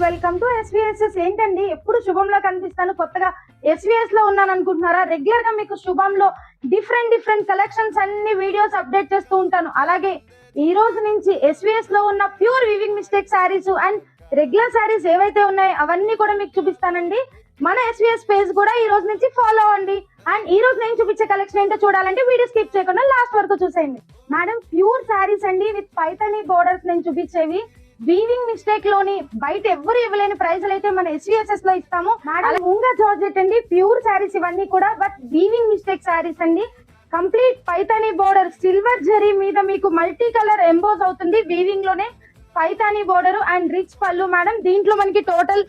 Welcome to SVSS. ఏంటండి ఎప్పుడు శుభంలో కనిపిస్తాను, కొత్తగా ఎస్విఎస్ లో ఉన్నాను అనుకుంటున్నారా? రెగ్యులర్ గా మీకు శుభంలో డిఫరెంట్ కలెక్షన్స్ అన్ని వీడియోస్ అప్డేట్ చేస్తూ ఉంటాను. అలాగే ఈ రోజు నుంచి ఎస్విఎస్ లో ఉన్న pure weaving mistake saris and regular saris ఏవైతే ఉన్నాయో అవన్నీ కూడా మీకు చూపిస్తానండి. మన ఎస్విఎస్ పేజ్ కూడా ఈ రోజు నుంచి ఫాలో అవ్వండి. అండ్ ఈ రోజు నేను చూపించే కలెక్షన్ ఏంటో చూడాలంటే వీడియో స్కిప్ చేయకుండా లాస్ట్ వరకు చూసేయండి. మేడం, ప్యూర్ శారీస్ అండి విత్ పైథానీ బోర్డర్స్ నేను చూపించేవి. వీవింగ్ మిస్టేక్ లోని బయట ఎవరు ఇవ్వలేని ప్రైజులు అయితే మన ఎస్విఎస్ఎస్ లో ఇస్తాము. ముంగా జార్జెట్ అండి, ప్యూర్ శారీస్ ఇవన్నీ కూడా, బట్ వీవింగ్ మిస్టేక్ శారీస్ అండి. Complete Paithani border silver zari మీద మీకు మల్టీ కలర్ ఎంబోజ్ అవుతుంది. వీవింగ్ లోనే పైథానీ బోర్డర్ అండ్ రిచ్ పళ్ళు. మేడం దీంట్లో మనకి టోటల్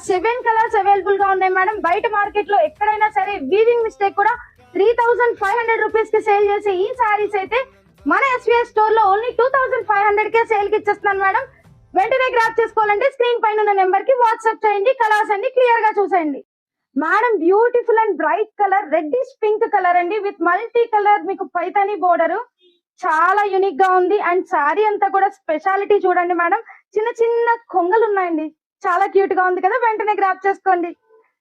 7 కలర్స్ అవైలబుల్ గా ఉన్నాయి. మేడం బయట మార్కెట్ లో ఎక్కడైనా సరే వీవింగ్ మిస్టేక్ కూడా 3500 రూపీస్ కి సేల్ చేసే ఈ శారీస్ అయితే మన ఎస్విఎస్ స్టోర్ లో ఓన్లీ 2500 కే సేల్ కి ఇచ్చేస్తున్నాను. మేడం వెంటనే గ్రాప్ చేసుకోవాలంటే స్క్రీన్ పైన ఉన్న నెంబర్ కి వాట్సాప్ చేయండి. కలర్స్ అన్ని క్లియర్ గా చూసేయండి. Madam beautiful and bright colour reddish pink colour అండి విత్ మల్టీ కలర్ మీకు పైథానీ బోర్డర్. చాలా యూనిక్ గా ఉంది. అండ్ శారీ అంతా కూడా స్పెషాలిటీ చూడండి మేడం, చిన్న కొంగలు ఉన్నాయండి, చాలా క్యూట్ గా ఉంది కదా. వెంటనే గ్రాప్ చేసుకోండి.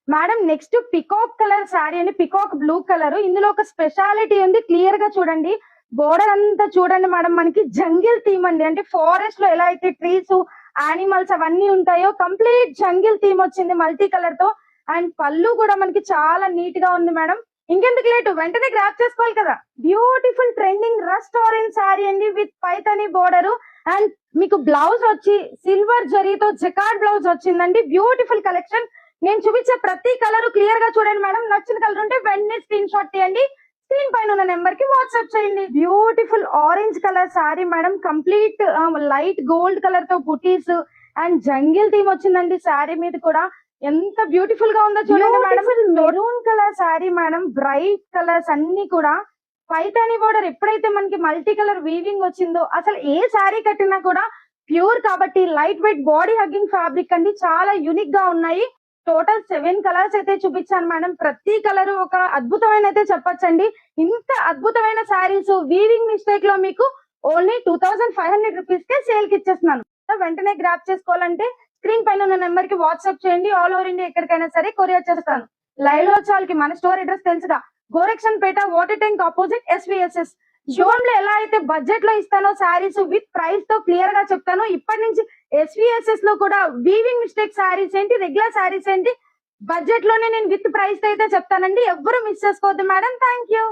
Madam next peacock colour sari అండి, పికాక్ బ్లూ కలర్. ఇందులో ఒక స్పెషాలిటీ ఉంది, క్లియర్ గా చూడండి. బోర్డర్ అంతా చూడండి మేడం, మనకి జంగిల్ థీమ్ అండి. అంటే ఫారెస్ట్ లో ఎలా అయితే ట్రీస్ యానిమల్స్ అవన్నీ ఉంటాయో కంప్లీట్ జంగిల్ థీమ్ వచ్చింది మల్టీ కలర్ తో. అండ్ పళ్ళు కూడా మనకి చాలా నీట్ గా ఉంది మేడం. ఇంకెందుకు లేటు, వెంటనే గ్రాప్ చేసుకోవాలి కదా. Beautiful trending rust orange sari అండి విత్ పైథానీ బోర్డర్. అండ్ మీకు బ్లౌజ్ వచ్చి సిల్వర్ జరీతో జకార్డ్ బ్లౌజ్ వచ్చిందండి. Beautiful collection. నేను చూపించే ప్రతి కలర్ క్లియర్ గా చూడండి మేడం. నచ్చిన కలర్ ఉంటే వెంటనే స్క్రీన్ షాట్ తీయండి, స్క్రీన్ పైన ఉన్న నెంబర్ కి వాట్సాప్ చేయండి. Beautiful orange colour sari madam, complete light gold colour తో బుటీస్ అండ్ జంగిల్ థీమ్ వచ్చిందండి శారీ మీద కూడా. ఎంత బ్యూటిఫుల్ గా ఉందో చూడండి madam. Maroon colour sari madam, bright colours అన్ని కూడా పైథానీ బోర్డర్. ఎప్పుడైతే మనకి మల్టీ కలర్ వీవింగ్ వచ్చిందో అసలు ఏ శారీ కట్టినా కూడా ప్యూర్ కాబట్టి light weight body hugging fabric అండి. చాలా యూనిక్ గా ఉన్నాయి. టోటల్ 7 కలర్స్ అయితే చూపించాను మేడం. ప్రతి కలర్ ఒక అద్భుతమైన అయితే చెప్పొచ్చండి. ఇంత అద్భుతమైన శారీస్ వీవింగ్ మిస్టేక్ లో మీకు ఓన్లీ 2500 రూపీస్ కే సేల్ కి ఇచ్చేస్తున్నాను. వెంటనే గ్రాప్ చేసుకోవాలంటే స్క్రీన్ పైన ఉన్న నెంబర్ కి వాట్సాప్ చేయండి. ఆల్ ఓవర్ ఇండియా ఎక్కడికైనా సరే కొరియర్ చేస్తాను. లైవ్ లో వచ్చే మన స్టోర్ అడ్రస్ తెలుసుగా, Gorakshan Peta water tank opposite SVSS. Zone లో ఎలా అయితే బడ్జెట్ లో ఇస్తానో శారీస్ విత్ ప్రైస్ తో క్లియర్ గా చెప్తాను. ఇప్పటి నుంచి ఎస్విఎస్ఎస్ లో కూడా వీవింగ్ మిస్టేక్ శారీస్ ఏంటి, రెగ్యులర్ శారీస్ ఏంటి, బడ్జెట్ లోనే నేను విత్ ప్రైస్ తో అయితే చెప్తానండి. ఎవ్వరు మిస్ చేసుకోవద్దు మేడం. Thank you.